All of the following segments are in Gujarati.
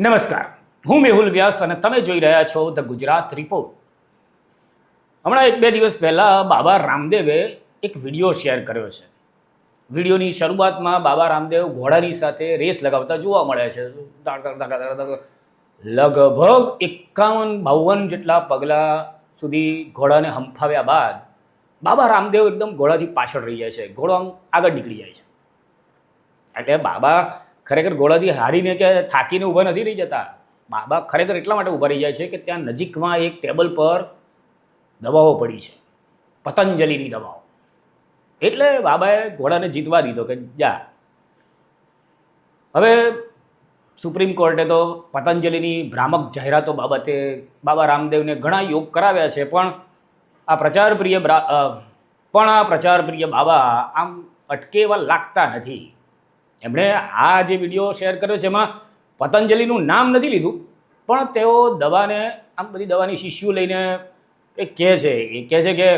નમસ્કાર, હું મેહુલ વ્યાસ અને તમે જોઈ રહ્યા છો ધ ગુજરાત રિપોર્ટ. હમણાં એક બે દિવસ પહેલાં બાબા રામદેવે એક વિડીયો શેર કર્યો છે. વિડીયોની શરૂઆતમાં બાબા રામદેવ ઘોડાની સાથે રેસ લગાવતા જોવા મળે છે. લગભગ 51-52 જેટલા પગલાં સુધી ઘોડાને હંફાવ્યા બાદ બાબા રામદેવ એકદમ ઘોડાથી પાછળ રહી જાય છે. ઘોડો આમ આગળ નીકળી જાય છે. એટલે બાબા ખરેખર ઘોડાથી હારીને કે થાકીને ઊભા નથી રહી જતા. બાબા ખરેખર એટલા માટે ઊભા રહી જાય છે કે ત્યાં નજીકમાં એક ટેબલ પર દવાઓ પડી છે, પતંજલિની દવાઓ. એટલે બાબાએ ઘોડાને જીતવા દીધો કે જા. હવે સુપ્રીમ કોર્ટે તો પતંજલિની ભ્રામક જાહેરાતો બાબતે બાબા રામદેવને ઘણા યોગ કરાવ્યા છે, પણ આ પ્રચારપ્રિય બાબા આમ અટકેવા લાગતા નથી. એમણે આ જે વિડીયો શેર કર્યો છે એમાં પતંજલિનું નામ નથી લીધું, પણ તેઓ દવાને આમ બધી દવાની શીશીઓ લઈને કંઈક કહે છે. એ કહે છે કે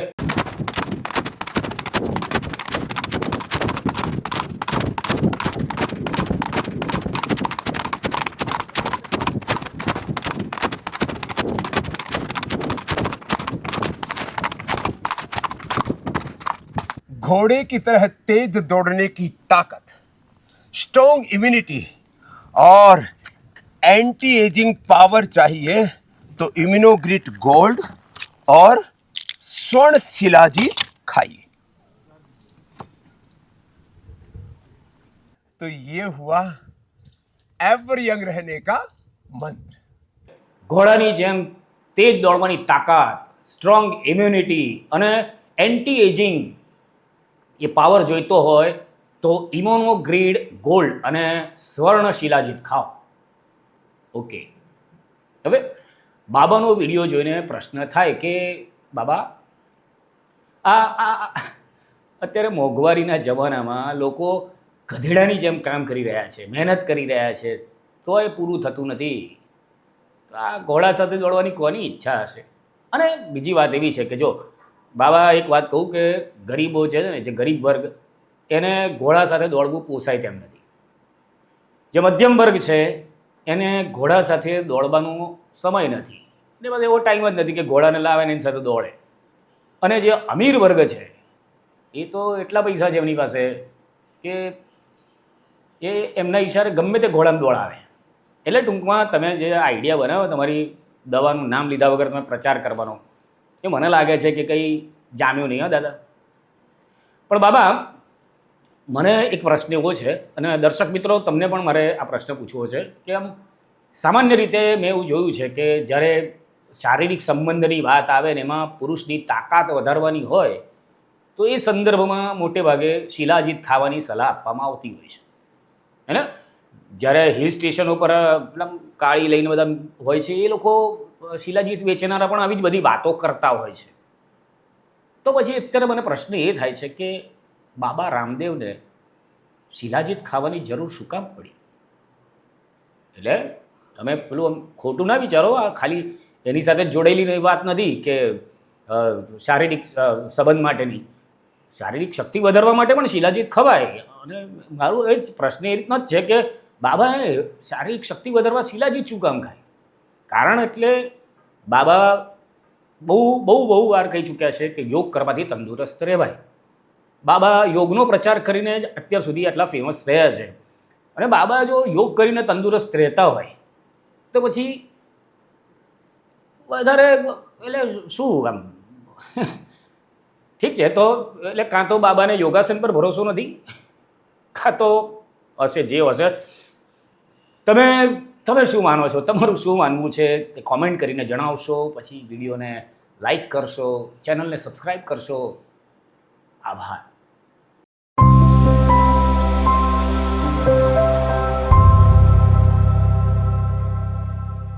घोड़े की तरह तेज दौड़ने की ताकत, स्ट्रॉन्ग इम्यूनिटी और एंटी एजिंग पावर चाहिए तो इम्यूनोग्रिट गोल्ड और स्वर्ण शिलाजीत खाइए. तो ये हुआ एवर यंग रहने का मंत्र. ઘોડાની જેમ તેજ દોડવાની તાકાત, સ્ટ્રોંગ ઇમ્યુનિટી અને એન્ટી એજિંગ એ પાવર જોઈતો હોય તો ઇમ્યુનોગ્રીડ ગોલ્ડ અને સ્વર્ણ શિલાજીત ખાઓ. ઓકે, હવે બાબાનો વિડીયો જોઈને પ્રશ્ન થાય કે બાબા આ અત્યારે મોંઘવારીના જમાનામાં લોકો ગધેડાની જેમ કામ કરી રહ્યા છે, મહેનત કરી રહ્યા છે, તોય પૂરું થતું નથી. તો આ ઘોડા સાથે દોડવાની કોની ઈચ્છા હશે? અને બીજી વાત એવી છે કે જો બાબા એક વાત કહું કે ગરીબો છે ને, જે ગરીબ વર્ગ, એને ઘોડા સાથે દોડવું પોસાય તેમ નથી. જે મધ્યમ વર્ગ છે એને ઘોડા સાથે દોડવાનો સમય નથી, એટલે બસ એવો ટાઈમ જ નથી કે ઘોડાને લાવે ને એની સાથે દોડે. અને જે અમીર વર્ગ છે એ તો એટલા પૈસા છે એમની પાસે કે એ એમના ઈશારે ગમે તે ઘોડાને દોડાવે. એટલે ટૂંકમાં તમે જે આઈડિયા બનાવો તમારી દવાનું નામ લીધા વગર તમે પ્રચાર કરવાનો, એ મને લાગે છે કે કંઈ જામ્યું નહીં. દાદા પણ બાબા મને એક પ્રશ્ન એવો છે, અને દર્શક મિત્રો તમને પણ મારે આ પ્રશ્ન પૂછવો છે કે આમ સામાન્ય રીતે મેં એવું જોયું છે કે જ્યારે શારીરિક સંબંધની વાત આવે ને એમાં પુરુષની તાકાત વધારવાની હોય તો એ સંદર્ભમાં મોટે ભાગે શિલાજીત ખાવાની સલાહ આપવામાં આવતી હોય છે. હે ને? જ્યારે હિલ સ્ટેશનો પર કાળી લઈને બધા હોય છે એ લોકો શિલાજીત વેચનારા પણ આવી જ બધી વાતો કરતા હોય છે. તો પછી અત્યારે મને પ્રશ્ન એ થાય છે કે બાબા રામદેવને શિલાજીત ખાવાની જરૂર શું કામ પડી? એટલે તમે પેલું આમ ખોટું ના વિચારો, આ ખાલી એની સાથે જોડેલી વાત નથી કે શારીરિક સંબંધ માટેની. શારીરિક શક્તિ વધારવા માટે પણ શિલાજીત ખવાય. અને મારું એ જ પ્રશ્ન એ રીતનો જ છે કે બાબાએ શારીરિક શક્તિ વધારવા શિલાજીત શું કામ ખાય? કારણ એટલે બાબા બહુ વાર કહી ચૂક્યા છે કે યોગ કરવાથી તંદુરસ્ત રહેવાય. બાબા યોગનો પ્રચાર કરીને જ અત્યાર સુધી આટલા ફેમસ રહ્યા છે. અને બાબા જો યોગ કરીને તંદુરસ્ત રહેતા હોય તો પછી વધારે એટલે શું આમ ઠીક છે. તો એટલે કાં તો બાબાને યોગાસન પર ભરોસો નથી, કાં તો હશે જે હશે. તમે શું માનો છો? તમારું શું માનવું છે તે કોમેન્ટ કરીને જણાવશો. પછી વિડીયોને લાઈક કરશો, ચેનલને સબસ્ક્રાઈબ કરશો. આભાર.